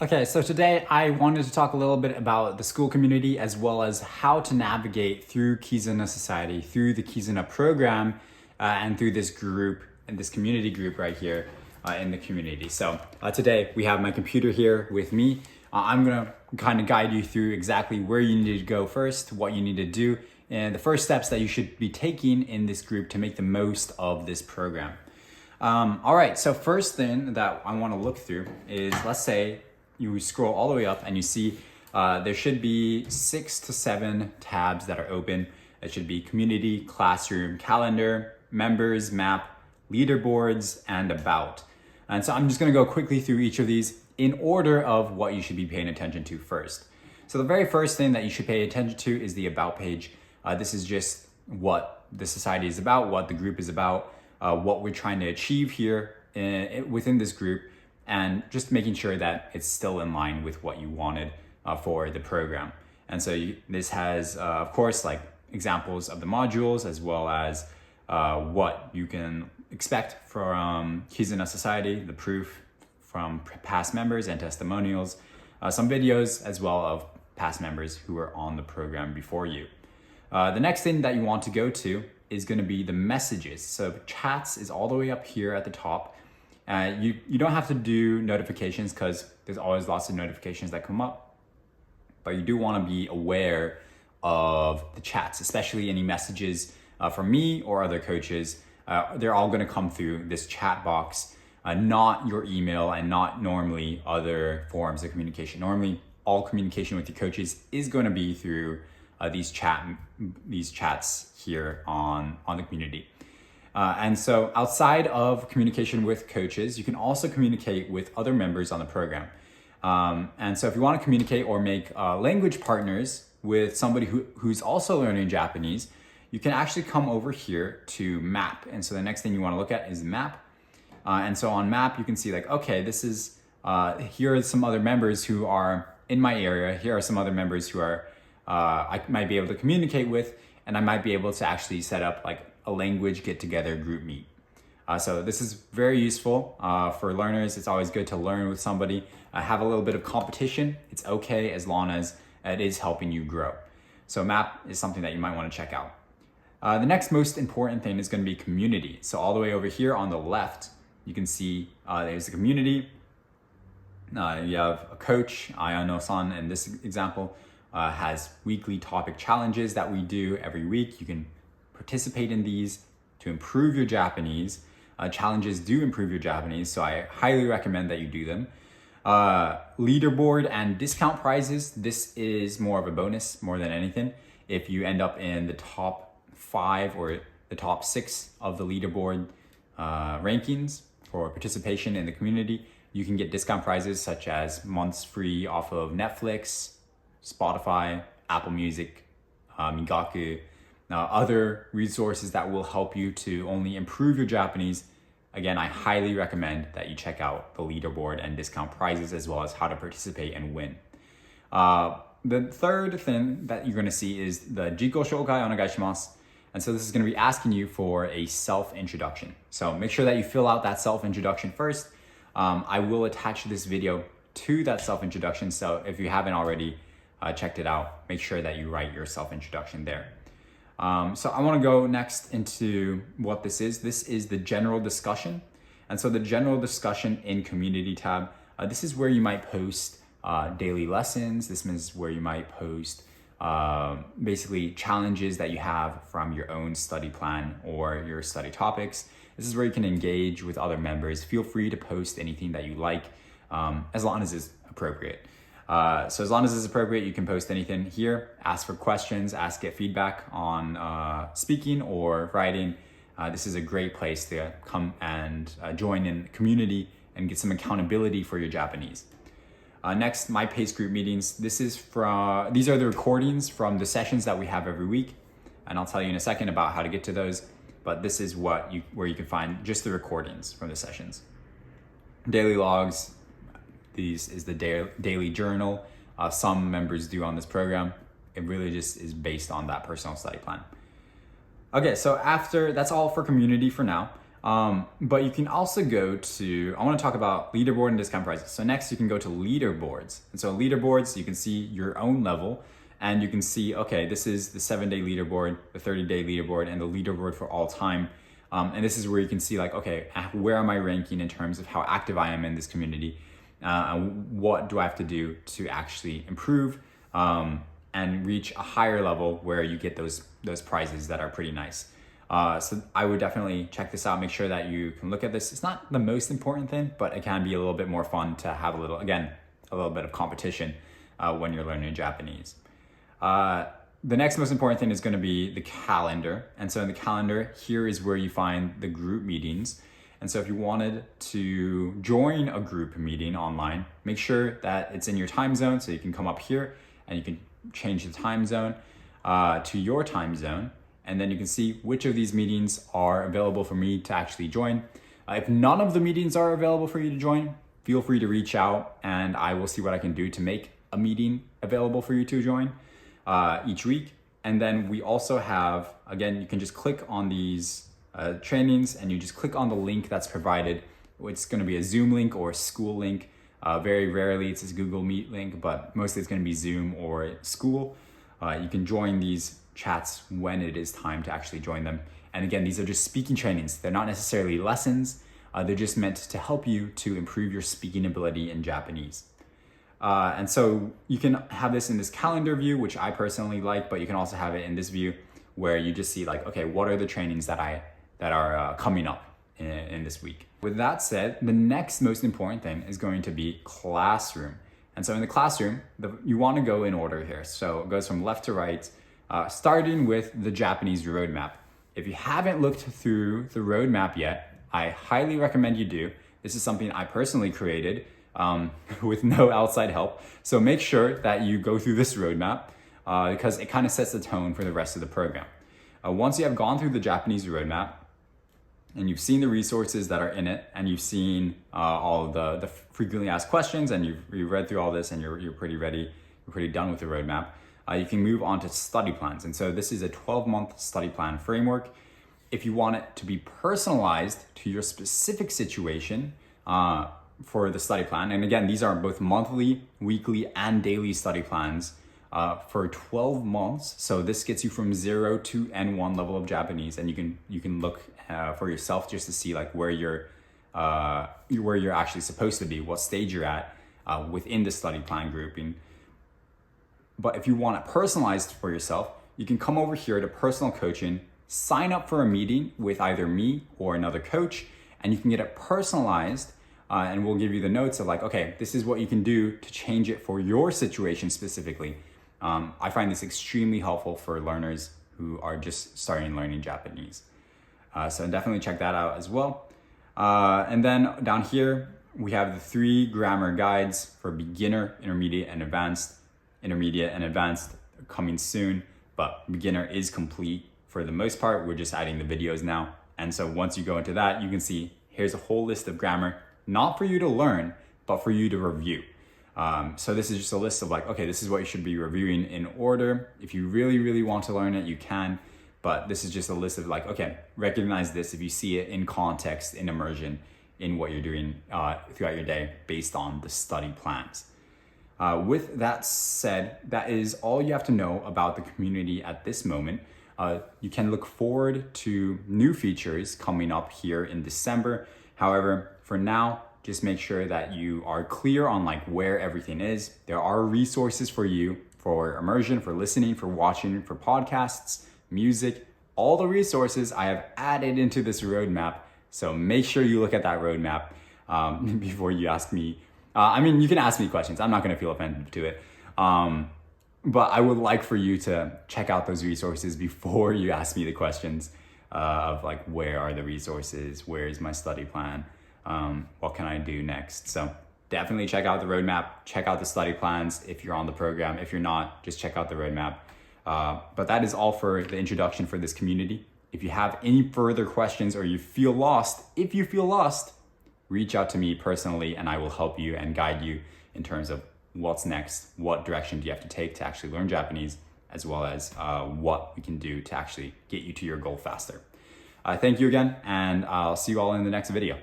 Okay, so today I wanted to talk a little bit about the Skool community as well as how to navigate through Kizuna Society, through the Kizuna program, and through this group and this community group right here in the community. So today we have my computer here with me. I'm gonna kind of guide you through exactly where you need to go first, what you need to do, and the first steps that you should be taking in this group to make the most of this program. All right, so first thing that I wanna look through is, let's say, you scroll all the way up and you see there should be 6 to 7 tabs that are open. It should be community, classroom, calendar, members, map, leaderboards, and about. And so I'm just gonna go quickly through each of these in order of what you should be paying attention to first. So the very first thing that you should pay attention to is the about page. This is just what the society is about, what the group is about, what we're trying to achieve here within this group, and just making sure that it's still in line with what you wanted for the program. And so this has, of course, like examples of the modules as well as what you can expect from Kizuna Society, the proof from past members and testimonials, some videos as well of past members who were on the program before you. The next thing that you want to go to is going to be the messages. So chats is all the way up here at the top. You don't have to do notifications because there's always lots of notifications that come up, but you do want to be aware of the chats, especially any messages from me or other coaches. They're all going to come through this chat box, not your email and not normally other forms of communication. Normally, all communication with your coaches is going to be through these chats here on the community. And so outside of communication with coaches, you can also communicate with other members on the program. And so if you want to communicate or make language partners with somebody who's also learning Japanese, you can actually come over here to map. And so the next thing you want to look at is map. And so on map, you can see like, okay, this is, here are some other members who are in my area. Here are some other members who are, I might be able to communicate with, and I might be able to actually set up like a language get-together group meet. So this is very useful for learners. It's always good to learn with somebody, have a little bit of competition. It's okay as long as it is helping you grow. So map is something that you might want to check out. The next most important thing is going to be community. So all the way over here on the left, you can see there's a community. You have a coach, Ayano-san, in this example, has weekly topic challenges that we do every week. You can participate in these to improve your Japanese. Challenges do improve your Japanese, so I highly recommend that you do them. Leaderboard and discount prizes, this is more of a bonus more than anything. If you end up in the top 5 or the top 6 of the leaderboard rankings for participation in the community, you can get discount prizes such as months free off of Netflix, Spotify, Apple Music, Migaku, other resources that will help you to only improve your Japanese. Again, I highly recommend that you check out the leaderboard and discount prizes as well as how to participate and win. The third thing that you're going to see is the Jiko Shoukai onegaishimasu. And so this is going to be asking you for a self-introduction. So make sure that you fill out that self-introduction first. I will attach this video to that self-introduction. So if you haven't already checked it out, make sure that you write your self-introduction there. So I want to go next into what this is. This is the general discussion. And so the general discussion in community tab, this is where you might post daily lessons. This is where you might post basically challenges that you have from your own study plan or your study topics. This is where you can engage with other members. Feel free to post anything that you like, as long as it's appropriate. So as long as it's appropriate, you can post anything here, ask for questions, get feedback on speaking or writing. This is a great place to come and join in the community and get some accountability for your Japanese. Next, my pace group meetings. These are the recordings from the sessions that we have every week. And I'll tell you in a second about how to get to those, but this is where you can find just the recordings from the sessions. Daily logs. These is the daily journal some members do on this program. It really just is based on that personal study plan. Okay, so that's all for community for now. But you can also go to, I want to talk about leaderboard and discount prices. So next you can go to leaderboards. And so leaderboards, you can see your own level and you can see, okay, this is the 7-day leaderboard, the 30-day leaderboard, and the leaderboard for all time. And this is where you can see like, okay, where am I ranking in terms of how active I am in this community? What do I have to do to actually improve and reach a higher level where you get those prizes that are pretty nice. So I would definitely check this out. Make sure that you can look at this. It's not the most important thing, but it can be a little bit more fun to have a little bit of competition when you're learning Japanese. The next most important thing is going to be the calendar. And so in the calendar, here is where you find the group meetings. And so if you wanted to join a group meeting online, make sure that it's in your time zone. So you can come up here and you can change the time zone to your time zone. And then you can see which of these meetings are available for me to actually join. If none of the meetings are available for you to join, feel free to reach out and I will see what I can do to make a meeting available for you to join each week. And then we also have, again, you can just click on these trainings and you just click on the link that's provided. It's going to be a Zoom link or a Skool link. Very rarely it's a Google Meet link, but mostly it's going to be Zoom or Skool. You can join these chats when it is time to actually join them. And again, these are just speaking trainings. They're not necessarily lessons. They're just meant to help you to improve your speaking ability in Japanese. And so you can have this in this calendar view, which I personally like, but you can also have it in this view where you just see like, okay, what are the trainings that are coming up in this week? With that said, the next most important thing is going to be classroom. And so in the classroom, you want to go in order here. So it goes from left to right, starting with the Japanese roadmap. If you haven't looked through the roadmap yet, I highly recommend you do. This is something I personally created with no outside help. So make sure that you go through this roadmap because it kind of sets the tone for the rest of the program. Once you have gone through the Japanese roadmap and you've seen the resources that are in it and you've seen all of the frequently asked questions and you've read through all this and you're pretty ready, you're pretty done with the roadmap, you can move on to study plans. And so this is a 12-month study plan framework. If you want it to be personalized to your specific situation, for the study plan. And again, these are both monthly, weekly, and daily study plans for 12 months. So this gets you from 0 to N1 level of Japanese, and you can look for yourself just to see like where you're actually supposed to be, what stage you're at within the study plan grouping. But if you want it personalized for yourself, you can come over here to personal coaching, sign up for a meeting with either me or another coach, and you can get it personalized. And we'll give you the notes of like, okay, this is what you can do to change it for your situation specifically. I find this extremely helpful for learners who are just starting learning Japanese. So definitely check that out as well. And then down here, we have the 3 grammar guides for beginner, intermediate, and advanced. Intermediate and advanced coming soon, but beginner is complete for the most part. We're just adding the videos now. And so once you go into that, you can see here's a whole list of grammar, not for you to learn, but for you to review. So this is just a list of like, okay, this is what you should be reviewing in order. If you really, really want to learn it, you can, but this is just a list of like, okay, recognize this if you see it in context, in immersion, in what you're doing throughout your day based on the study plans. With that said, that is all you have to know about the community at this moment. You can look forward to new features coming up here in December. However, for now, just make sure that you are clear on like where everything is. There are resources for you for immersion, for listening, for watching, for podcasts, music, all the resources I have added into this roadmap. So make sure you look at that roadmap before you ask me. You can ask me questions. I'm not going to feel offended to it. But I would like for you to check out those resources before you ask me the questions of like, where are the resources? Where is my study plan? What can I do next? So definitely check out the roadmap, check out the study plans if you're on the program. If you're not, just check out the roadmap. But that is all for the introduction for this community. If you have any further questions or you feel lost, reach out to me personally and I will help you and guide you in terms of what's next, what direction do you have to take to actually learn Japanese, as well as what we can do to actually get you to your goal faster. Thank you again, and I'll see you all in the next video.